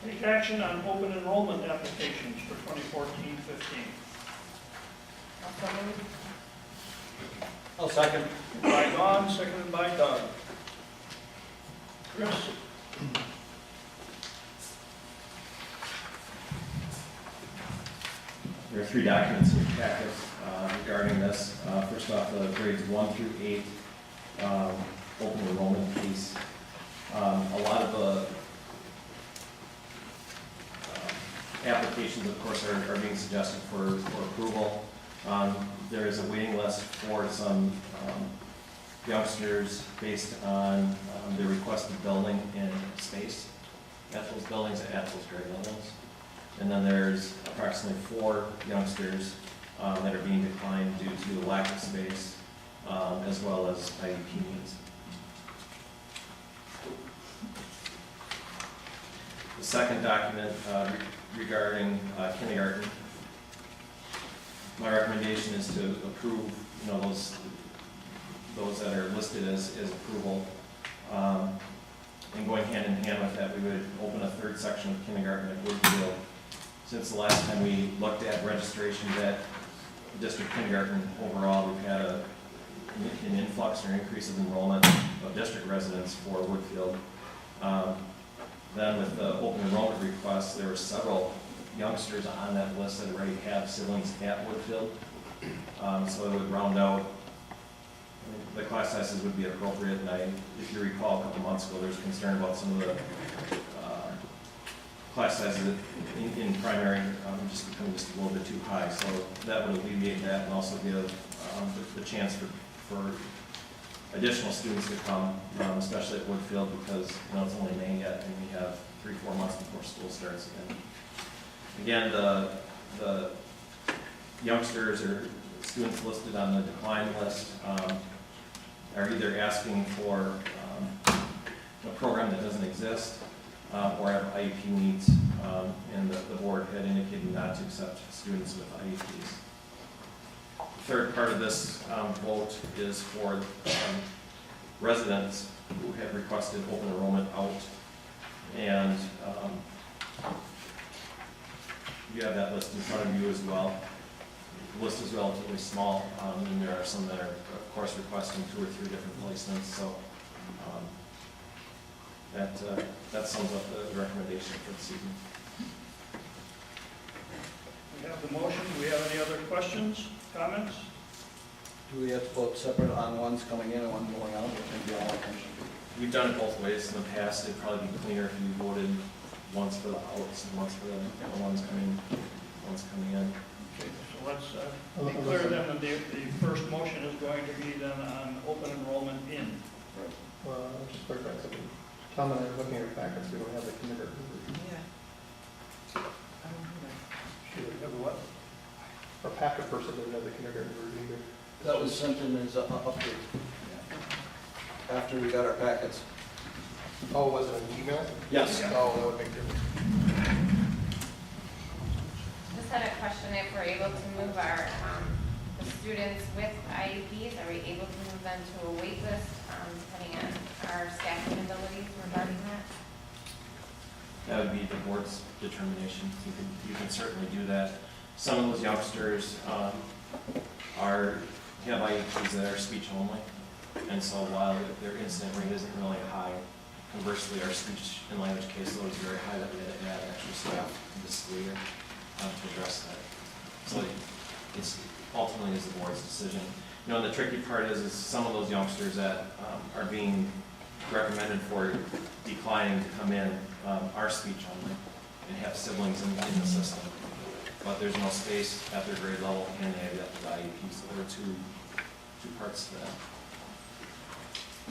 Take action on open enrollment applications for 2014-15. I'll second. By Don, seconded by Doug. Chris? There are three documents in your packet regarding this. First off, the grades 1 through 8 open enrollment piece. A lot of the applications, of course, are being suggested for approval. There is a waiting list for some youngsters based on their requested building and space at those buildings at those grade levels. And then there's approximately 4 youngsters that are being declined due to the lack of space, as well as IEP needs. The second document regarding kindergarten, my recommendation is to approve, those that are listed as approval. And going hand in hand with that, we would open a third section of kindergarten at Woodfield. Since the last time we looked at registrations at district kindergarten overall, we've had an influx or increase of enrollment of district residents for Woodfield. Then with the open enrollment requests, there were several youngsters on that list that already have siblings at Woodfield. So it would round out, the class sizes would be appropriate. And if you recall, a couple months ago, there was concern about some of the class sizes in primary just becoming just a little bit too high. So that would alleviate that and also give the chance for additional students to come, especially at Woodfield, because it's only May yet and we have 3-4 months before school starts again. Again, the youngsters or students listed on the decline list are either asking for a program that doesn't exist or have IEP needs, and the board had indicated not to accept students with IEPs. The third part of this vote is for residents who have requested open enrollment out, and you have that list in front of you as well. The list is relatively small, and there are some that are, of course, requesting 2 or 3 different placements. So that sums up the recommendation for this evening. We have the motion. Do we have any other questions, comments? Do we have to vote separate on ones coming in and one going out? Or maybe all attention? We've done it both ways in the past. It'd probably be cleaner if you voted once for the outs and once for the ones coming in. Okay, so let's be clear then that the first motion is going to be then on open enrollment in. Right. Well, I'll just clarify something. Tom and I are looking at our packets, we don't have the kindergarten version. Should we have what? Our packet person doesn't have the kindergarten version either. That was sent in as an update after we got our packets. Oh, was it an email? Yes. Oh, that would make difference. Just had a question, if we're able to move our, the students with IEPs, are we able to move them to a wait list, depending on our staffing abilities regarding that? That would be the board's determination. You can certainly do that. Some of those youngsters have IEPs that are speech only, and so while their incident rate isn't really high, conversely, our speech and language caseload is very high that we had to add extra staff this school year to address that. So it's ultimately is the board's decision. The tricky part is some of those youngsters that are being recommended for declining to come in are speech only and have siblings in the system, but there's no space at their grade level and they have the IEP, so there are two parts to that.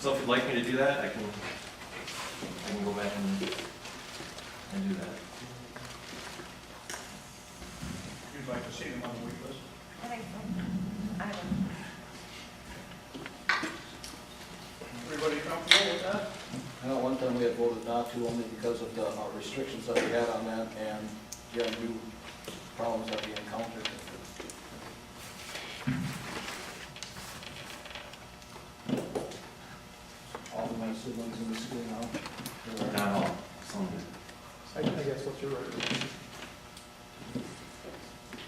So if you'd like me to do that, I can go back and do that. You'd like to see them on the wait list? I think so. I don't. Everybody comfortable with that? I know one time we had voted not to only because of the restrictions that we had on that and new problems that we encountered. All of my siblings in the school now. Not all, some do. I guess what's your recommendation?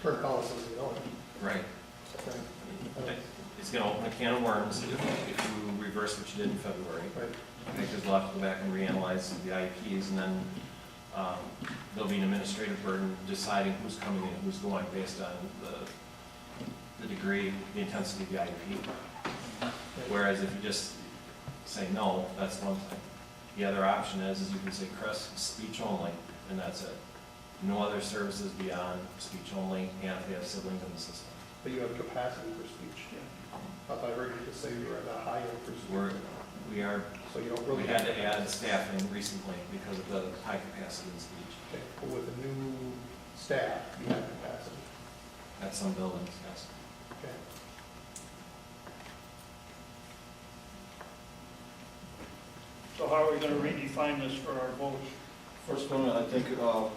Current policy is going. Right. It's gonna open a can of worms if you reverse what you did in February. Right. Because we'll have to go back and reanalyze the IEPs, and then there'll be an administrative burden deciding who's coming in, who's going, based on the degree, the intensity of the IEP. Whereas if you just say no, that's one thing. The other option is you can say, Chris, speech only, and that's it. No other services beyond speech only, and if they have siblings in the system. But you have capacity for speech. I thought I heard you just say you were at a high end for speech. So you don't really. We had to add staffing recently because of the high capacity in speech. Okay, but with the new staff, you have capacity. At some buildings, yes. Okay. So how are we gonna redefine this for our votes? First one, I think,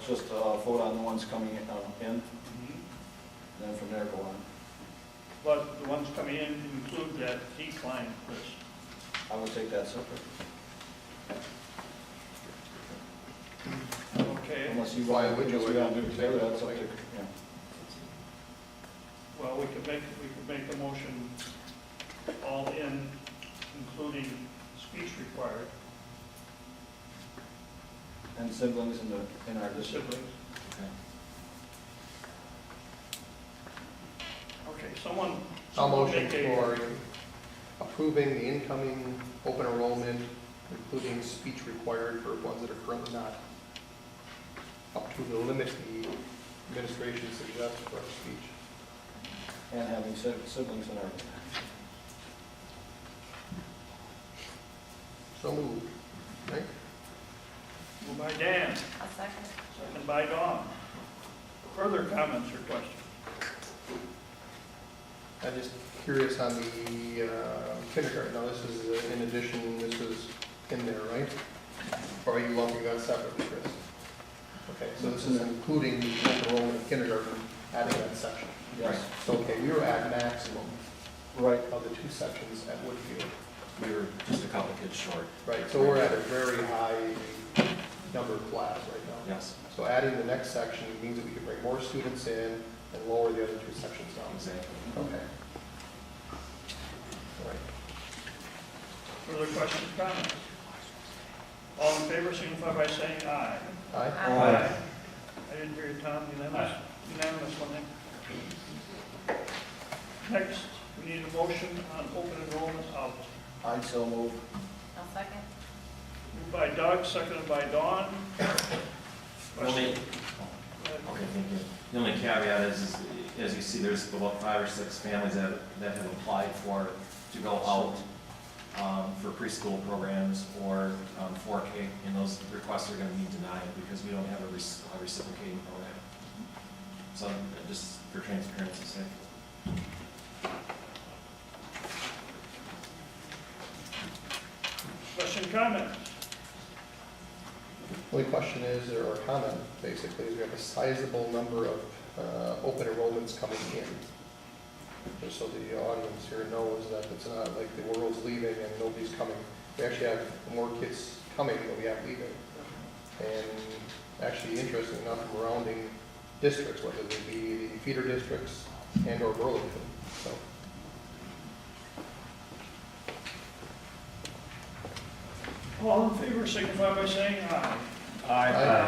just vote on the ones coming in, then from there go on. But the ones coming in include that decline list. I would take that separate. Okay, Unless you Why want, would you? we gotta do it together, that's up to, yeah. well, we could make a motion all in, including speech required, And siblings in our the district. siblings. Okay, someone I'll motion make a- for approving the incoming open enrollment, including speech required for ones that are currently not, up to the limit the administration suggests for speech. And having siblings in our, So moved. Right? Moved by Dan, I'll second. second by Dawn. Further comments or questions? I'm just curious on the kindergarten. Now, this is in addition, this is in there, right? Or are you lumping that separately, Chris? Okay, so this is including the open enrollment in kindergarten, adding that section. yes, So, okay, we were at maximum right, of the two sections at Woodfield. We were just a couple kids short, Right, so we're at a very high number class right now. yes, So adding the next section means that we can bring more students in and lower the other two sections down. exactly. Okay. All right. Further questions, comments? All in favor, signify by saying aye. Aye? Aye. I didn't hear you, Tom, unanimous? Unanimous one there. Next, we need a motion on open enrollment out. I'd so move. I'll second. Moved by Doug, seconded by Dawn. The only, okay, thank you. The only caveat is, as you see, there's about 5 or 6 families that have applied to go out for preschool programs or 4K, and those requests are going to be denied because we don't have a reciprocating program. So just for transparency's sake. Question, comment? Only question is, or comment, basically, is we have a sizable number of open enrollments coming in. Just so the audience here knows that it's not like the world's leaving and nobody's coming. We actually have more kids coming than we have leaving. And actually, interesting enough, surrounding districts, whether they be the feeder districts and or Burlington, so. All in favor, signify by saying aye. Aye.